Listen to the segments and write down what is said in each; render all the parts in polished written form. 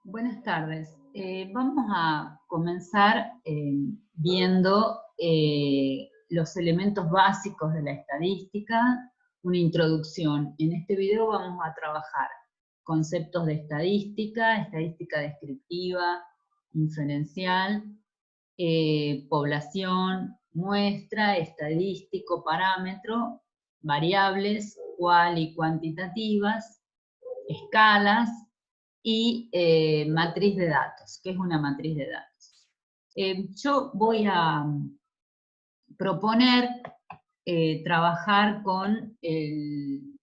Buenas tardes. Vamos a comenzar viendo los elementos básicos de la estadística, una introducción. En este video vamos a trabajar conceptos de estadística, estadística descriptiva, inferencial, población, muestra, estadístico, parámetro, variables, cual y cuantitativas, escalas, y matriz de datos. ¿Qué es una matriz de datos? Yo voy a proponer trabajar con el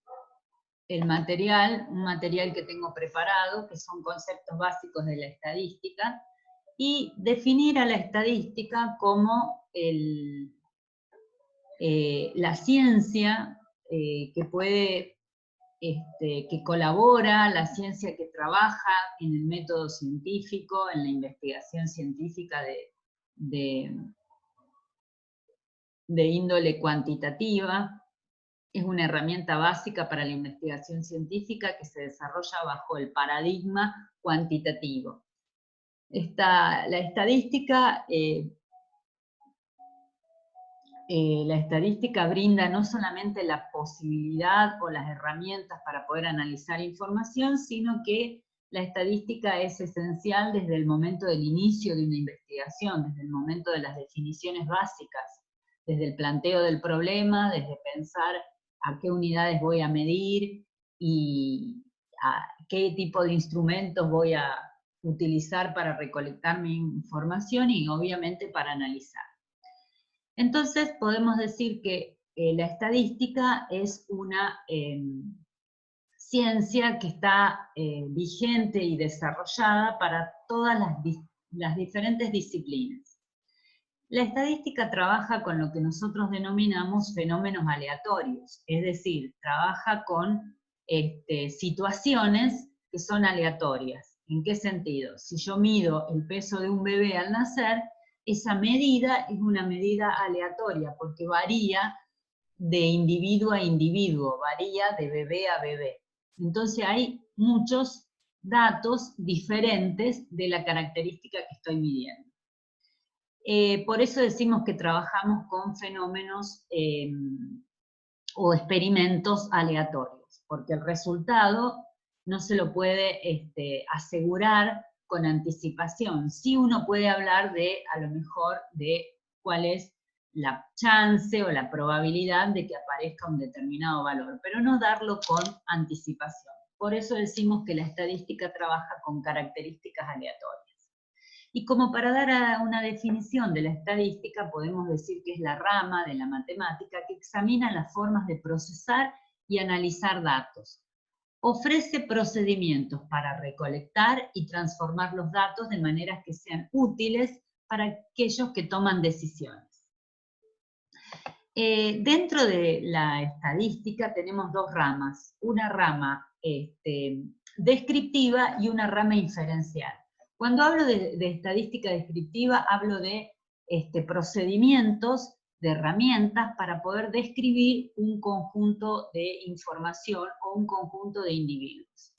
material, un material que tengo preparado, que son conceptos básicos de la estadística, y definir a la estadística como la ciencia que puede que colabora, la ciencia que trabaja en el método científico, en la investigación científica de índole cuantitativa. Es una herramienta básica para la investigación científica que se desarrolla bajo el paradigma cuantitativo. La estadística brinda no solamente la posibilidad o las herramientas para poder analizar información, sino que la estadística es esencial desde el momento del inicio de una investigación, desde el momento de las definiciones básicas, desde el planteo del problema, desde pensar a qué unidades voy a medir y a qué tipo de instrumentos voy a utilizar para recolectar mi información y obviamente para analizar. Entonces podemos decir que la estadística es una ciencia que está vigente y desarrollada para todas las diferentes disciplinas. La estadística trabaja con lo que nosotros denominamos fenómenos aleatorios, es decir, trabaja con situaciones que son aleatorias. ¿En qué sentido? Si yo mido el peso de un bebé al nacer, esa medida es una medida aleatoria, porque varía de individuo a individuo, varía de bebé a bebé. Entonces hay muchos datos diferentes de la característica que estoy midiendo. Por eso decimos que trabajamos con fenómenos o experimentos aleatorios, porque el resultado no se lo puede asegurar con anticipación. Sí uno puede hablar a lo mejor, de cuál es la chance o la probabilidad de que aparezca un determinado valor, pero no darlo con anticipación. Por eso decimos que la estadística trabaja con características aleatorias. Y como para dar una definición de la estadística, podemos decir que es la rama de la matemática que examina las formas de procesar y analizar datos. Ofrece procedimientos para recolectar y transformar los datos de maneras que sean útiles para aquellos que toman decisiones. Dentro de la estadística tenemos dos ramas, una rama descriptiva y una rama inferencial. Cuando hablo de estadística descriptiva, hablo de procedimientos, de herramientas para poder describir un conjunto de información o un conjunto de individuos.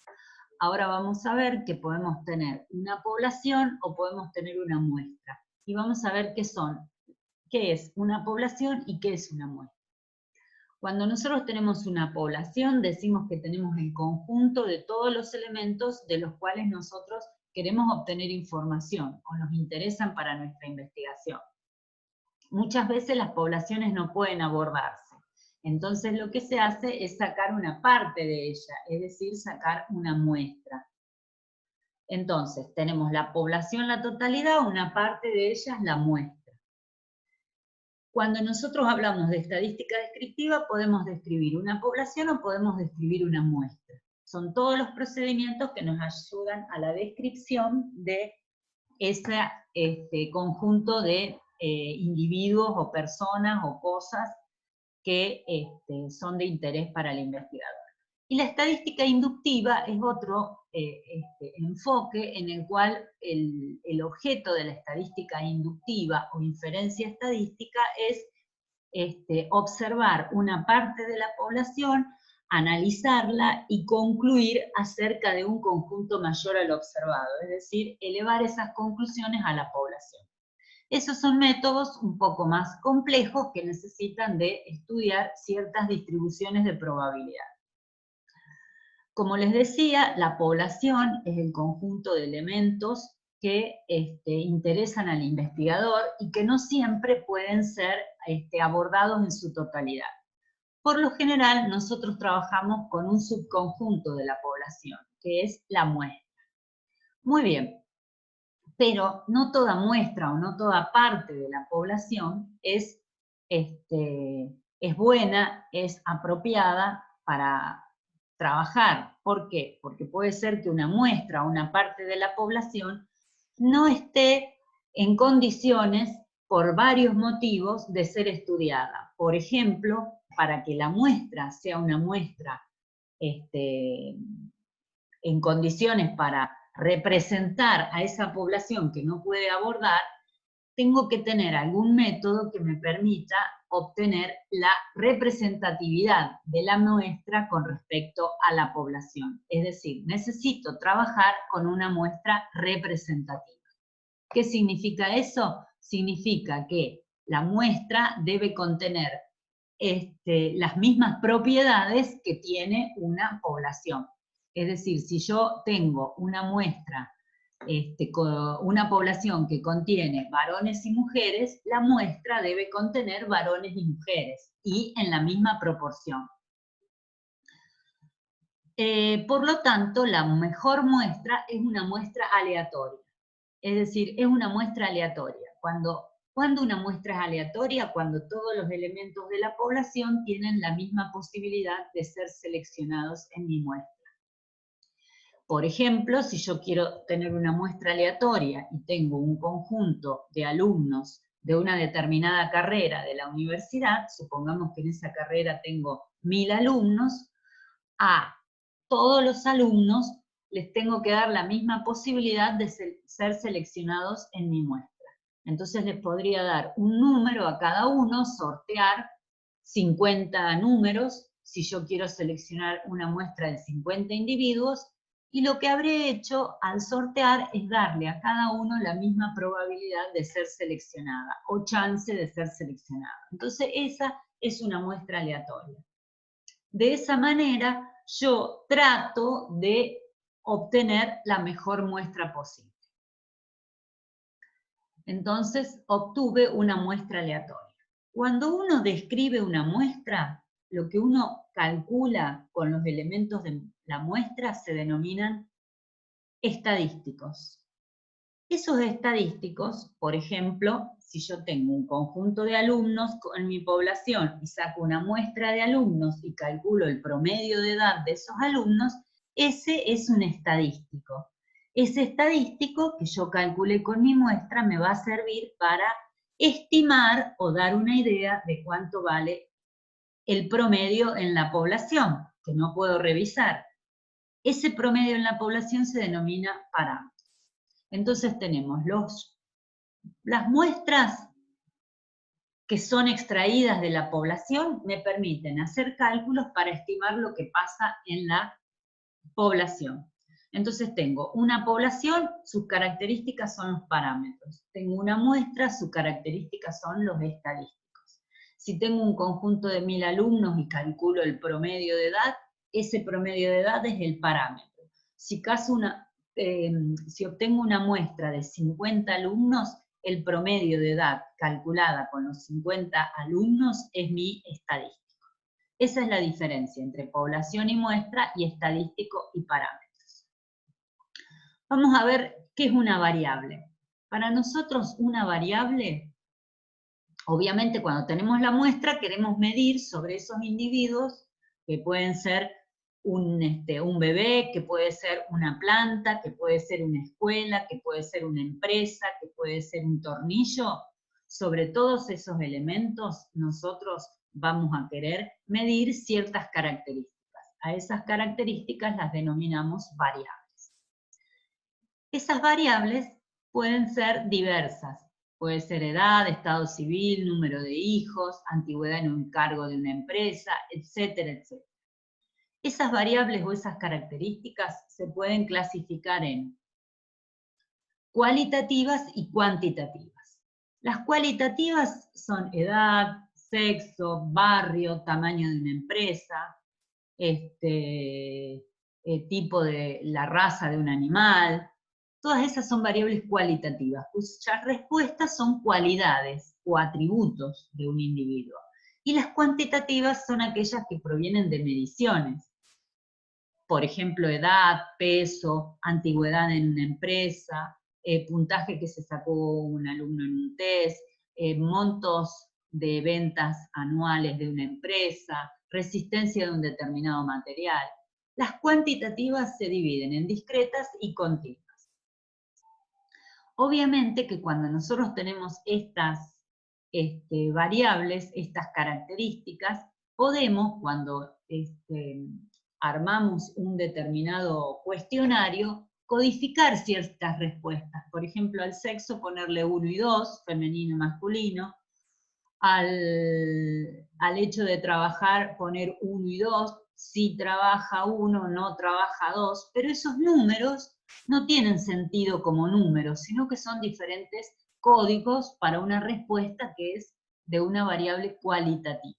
Ahora vamos a ver que podemos tener una población o podemos tener una muestra. Y vamos a ver qué es una población y qué es una muestra. Cuando nosotros tenemos una población, decimos que tenemos el conjunto de todos los elementos de los cuales nosotros queremos obtener información o nos interesan para nuestra investigación. Muchas veces las poblaciones no pueden abordarse. Entonces lo que se hace es sacar una parte de ella, es decir, sacar una muestra. Entonces tenemos la población, la totalidad, una parte de ella es la muestra. Cuando nosotros hablamos de estadística descriptiva, podemos describir una población o podemos describir una muestra. Son todos los procedimientos que nos ayudan a la descripción de ese conjunto de individuos o personas o cosas que son de interés para el investigador. Y la estadística inductiva es otro enfoque en el cual el objeto de la estadística inductiva o inferencia estadística es observar una parte de la población, analizarla y concluir acerca de un conjunto mayor al observado, es decir, elevar esas conclusiones a la población. Esos son métodos un poco más complejos que necesitan de estudiar ciertas distribuciones de probabilidad. Como les decía, la población es el conjunto de elementos que interesan al investigador y que no siempre pueden ser abordados en su totalidad. Por lo general, nosotros trabajamos con un subconjunto de la población, que es la muestra. Muy bien, pero no toda muestra o no toda parte de la población es buena, es apropiada para trabajar. ¿Por qué? Porque puede ser que una muestra o una parte de la población no esté en condiciones, por varios motivos, de ser estudiada. Por ejemplo, para que la muestra sea una muestra en condiciones para representar a esa población que no puede abordar, tengo que tener algún método que me permita obtener la representatividad de la muestra con respecto a la población. Es decir, necesito trabajar con una muestra representativa. ¿Qué significa eso? Significa que la muestra debe contener las mismas propiedades que tiene una población. Es decir, si yo tengo una muestra, una población que contiene varones y mujeres, la muestra debe contener varones y mujeres, y en la misma proporción. Por lo tanto, la mejor muestra es una muestra aleatoria. Es decir, es una muestra aleatoria. ¿Cuándo una muestra es aleatoria? Cuando todos los elementos de la población tienen la misma posibilidad de ser seleccionados en mi muestra. Por ejemplo, si yo quiero tener una muestra aleatoria y tengo un conjunto de alumnos de una determinada carrera de la universidad, supongamos que en esa carrera tengo 1000 alumnos, a todos los alumnos les tengo que dar la misma posibilidad de ser seleccionados en mi muestra. Entonces les podría dar un número a cada uno, sortear 50 números, si yo quiero seleccionar una muestra de 50 individuos, y lo que habré hecho al sortear es darle a cada uno la misma probabilidad de ser seleccionada, o chance de ser seleccionada. Entonces esa es una muestra aleatoria. De esa manera yo trato de obtener la mejor muestra posible. Entonces obtuve una muestra aleatoria. Cuando uno describe una muestra, lo que uno calcula con los elementos de la muestra se denominan estadísticos. Esos estadísticos, por ejemplo, si yo tengo un conjunto de alumnos en mi población y saco una muestra de alumnos y calculo el promedio de edad de esos alumnos, ese es un estadístico. Ese estadístico que yo calculé con mi muestra me va a servir para estimar o dar una idea de cuánto vale el promedio en la población, que no puedo revisar. Ese promedio en la población se denomina parámetro. Entonces tenemos las muestras que son extraídas de la población, me permiten hacer cálculos para estimar lo que pasa en la población. Entonces tengo una población, sus características son los parámetros. Tengo una muestra, sus características son los estadísticos. Si tengo un conjunto de 1000 alumnos y calculo el promedio de edad, ese promedio de edad es el parámetro. Si obtengo una muestra de 50 alumnos, el promedio de edad calculada con los 50 alumnos es mi estadístico. Esa es la diferencia entre población y muestra y estadístico y parámetros. Vamos a ver qué es una variable. Para nosotros una variable, obviamente cuando tenemos la muestra queremos medir sobre esos individuos, que pueden ser un bebé, que puede ser una planta, que puede ser una escuela, que puede ser una empresa, que puede ser un tornillo. Sobre todos esos elementos nosotros vamos a querer medir ciertas características. A esas características las denominamos variables. Esas variables pueden ser diversas. Puede ser edad, estado civil, número de hijos, antigüedad en un cargo de una empresa, etcétera, etcétera. Esas variables o esas características se pueden clasificar en cualitativas y cuantitativas. Las cualitativas son edad, sexo, barrio, tamaño de una empresa, tipo de la raza de un animal. Todas esas son variables cualitativas, cuyas respuestas son cualidades o atributos de un individuo. Y las cuantitativas son aquellas que provienen de mediciones. Por ejemplo, edad, peso, antigüedad en una empresa, puntaje que se sacó un alumno en un test, montos de ventas anuales de una empresa, resistencia de un determinado material. Las cuantitativas se dividen en discretas y continuas. Obviamente que cuando nosotros tenemos estas variables, estas características, podemos, cuando armamos un determinado cuestionario, codificar ciertas respuestas. Por ejemplo, al sexo ponerle 1 y 2, femenino y masculino. Al hecho de trabajar poner 1 y 2, si trabaja 1, no trabaja 2, pero esos números no tienen sentido como números, sino que son diferentes códigos para una respuesta que es de una variable cualitativa.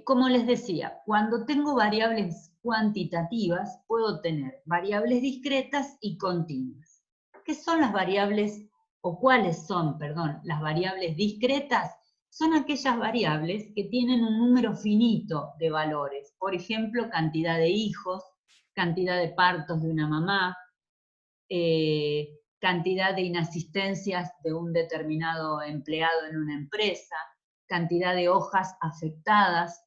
Como les decía, cuando tengo variables cuantitativas, puedo tener variables discretas y continuas. ¿Qué son las variables, o cuáles son, perdón, las variables discretas? Son aquellas variables que tienen un número finito de valores. Por ejemplo, cantidad de hijos, cantidad de partos de una mamá, cantidad de inasistencias de un determinado empleado en una empresa, cantidad de hojas afectadas.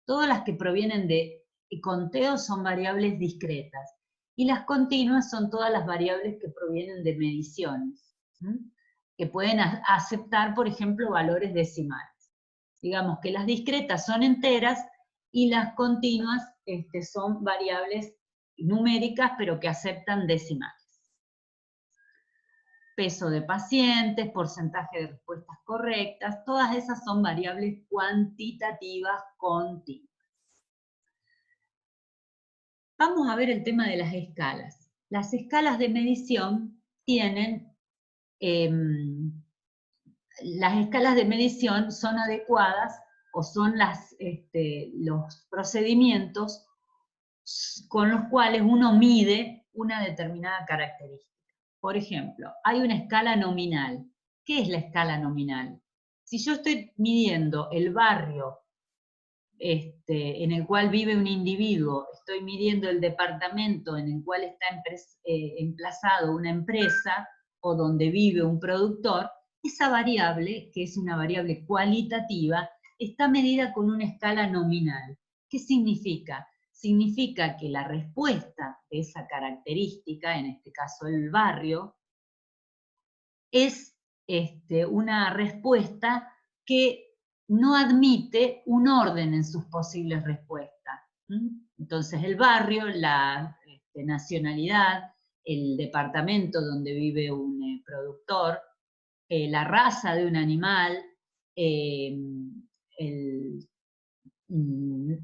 Todas las que provienen de conteo son variables discretas. Y las continuas son todas las variables que provienen de mediciones, que pueden aceptar, por ejemplo, valores decimales. Digamos que las discretas son enteras y las continuas son variables numéricas, pero que aceptan decimales. Peso de pacientes, porcentaje de respuestas correctas, todas esas son variables cuantitativas continuas. Vamos a ver el tema de las escalas. Las escalas de medición tienen, las escalas de medición son adecuadas o son los procedimientos con los cuales uno mide una determinada característica. Por ejemplo, hay una escala nominal. ¿Qué es la escala nominal? Si yo estoy midiendo el barrio en el cual vive un individuo, estoy midiendo el departamento en el cual está emplazado una empresa o donde vive un productor, esa variable, que es una variable cualitativa, está medida con una escala nominal. ¿Qué significa? Significa que la respuesta de esa característica, en este caso el barrio, es una respuesta que no admite un orden en sus posibles respuestas. Entonces el barrio, la nacionalidad, el departamento donde vive un productor, la raza de un animal,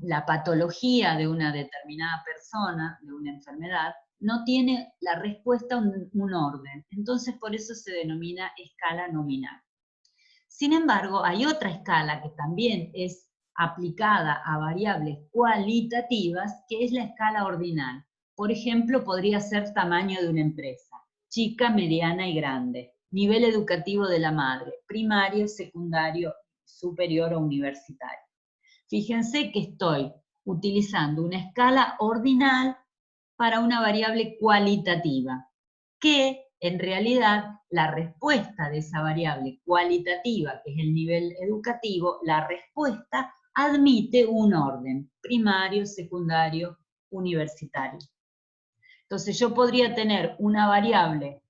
la patología de una determinada persona, de una enfermedad, no tiene la respuesta un orden. Entonces, por eso se denomina escala nominal. Sin embargo, hay otra escala que también es aplicada a variables cualitativas, que es la escala ordinal. Por ejemplo, podría ser tamaño de una empresa, chica, mediana y grande, nivel educativo de la madre, primario, secundario, superior o universitario. Fíjense que estoy utilizando una escala ordinal para una variable cualitativa, que en realidad la respuesta de esa variable cualitativa, que es el nivel educativo, la respuesta admite un orden, primario, secundario, universitario. Entonces yo podría tener una variable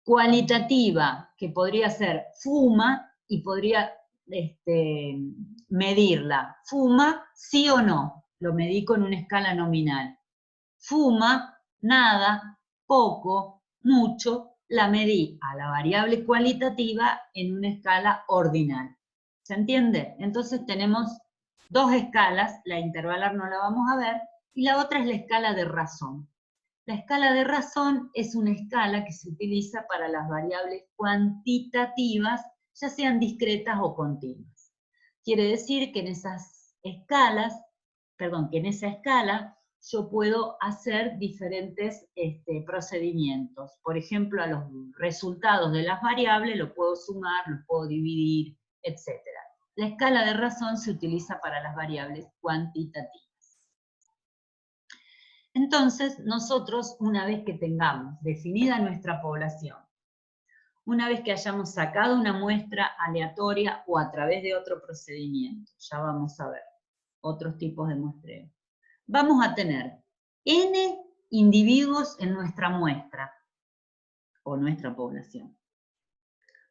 cualitativa que podría ser fuma y podría medirla. Fuma, sí o no, lo medí con una escala nominal. Fuma, nada, poco, mucho, la medí a la variable cualitativa en una escala ordinal. ¿Se entiende? Entonces tenemos dos escalas, la intervalar no la vamos a ver, y la otra es la escala de razón. La escala de razón es una escala que se utiliza para las variables cuantitativas, ya sean discretas o continuas. Quiere decir que en esas escalas, que en esa escala yo puedo hacer diferentes procedimientos. Por ejemplo, a los resultados de las variables los puedo sumar, los puedo dividir, etc. La escala de razón se utiliza para las variables cuantitativas. Entonces, nosotros, una vez que tengamos definida nuestra población, una vez que hayamos sacado una muestra aleatoria o a través de otro procedimiento, ya vamos a ver otros tipos de muestreo, vamos a tener n individuos en nuestra muestra o nuestra población.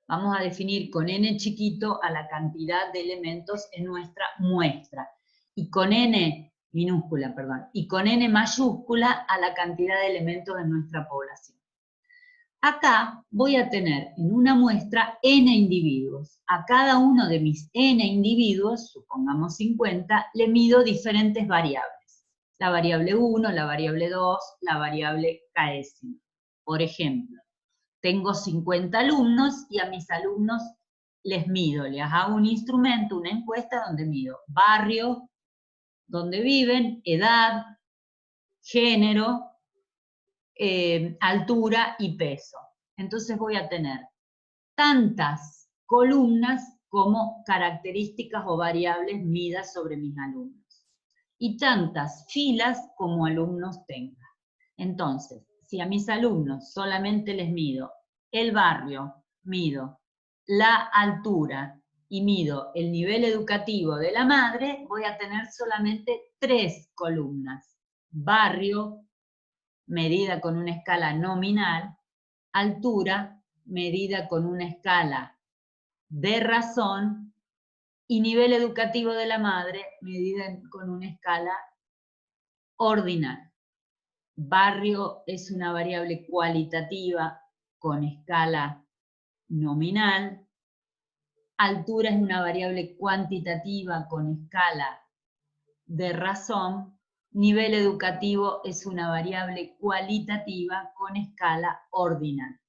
Vamos a definir con n chiquito a la cantidad de elementos en nuestra muestra y con n minúscula, y con n mayúscula a la cantidad de elementos de nuestra población. Acá voy a tener en una muestra n individuos. A cada uno de mis n individuos, supongamos 50, le mido diferentes variables. La variable 1, la variable 2, la variable k'ésima. Por ejemplo, tengo 50 alumnos y a mis alumnos les mido, les hago un instrumento, una encuesta donde mido barrio, donde viven, edad, género, altura y peso. Entonces voy a tener tantas columnas como características o variables midas sobre mis alumnos. Y tantas filas como alumnos tenga. Entonces, si a mis alumnos solamente les mido el barrio, mido la altura y mido el nivel educativo de la madre, voy a tener solamente 3 columnas. Barrio, medida con una escala nominal, altura, medida con una escala de razón, y nivel educativo de la madre, medida con una escala ordinal. Barrio es una variable cualitativa con escala nominal. Altura es una variable cuantitativa con escala de razón. Nivel educativo es una variable cualitativa con escala ordinal.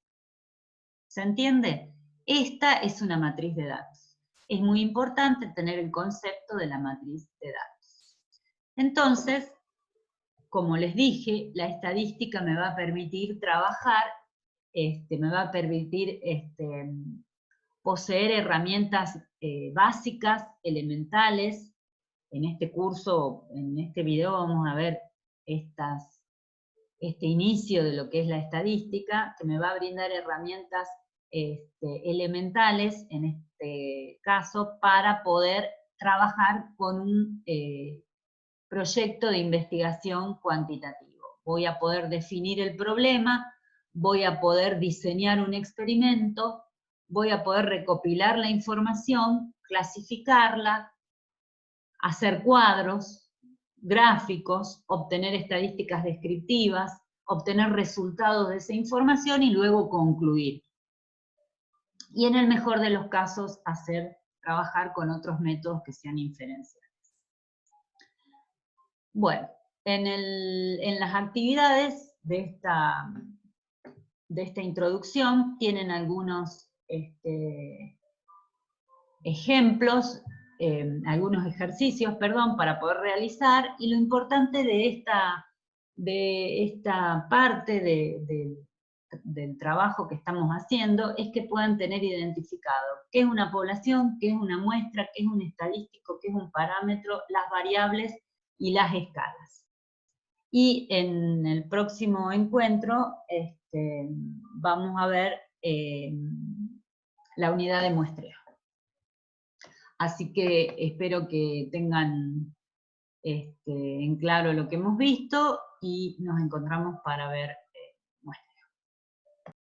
¿Se entiende? Esta es una matriz de datos. Es muy importante tener el concepto de la matriz de datos. Entonces, como les dije, la estadística me va a permitir trabajar, me va a permitir poseer herramientas básicas, elementales. En este curso, en este video vamos a ver este inicio de lo que es la estadística, que me va a brindar herramientas elementales, en este caso, para poder trabajar con un proyecto de investigación cuantitativo. Voy a poder definir el problema, voy a poder diseñar un experimento, voy a poder recopilar la información, clasificarla, hacer cuadros, gráficos, obtener estadísticas descriptivas, obtener resultados de esa información y luego concluir. Y en el mejor de los casos, trabajar con otros métodos que sean inferenciales. Bueno, en las actividades de esta introducción tienen algunos ejemplos, algunos ejercicios, para poder realizar, y lo importante de esta parte del trabajo que estamos haciendo es que puedan tener identificado qué es una población, qué es una muestra, qué es un estadístico, qué es un parámetro, las variables y las escalas. Y en el próximo encuentro vamos a ver la unidad de muestreo. Así que espero que tengan en claro lo que hemos visto y nos encontramos para ver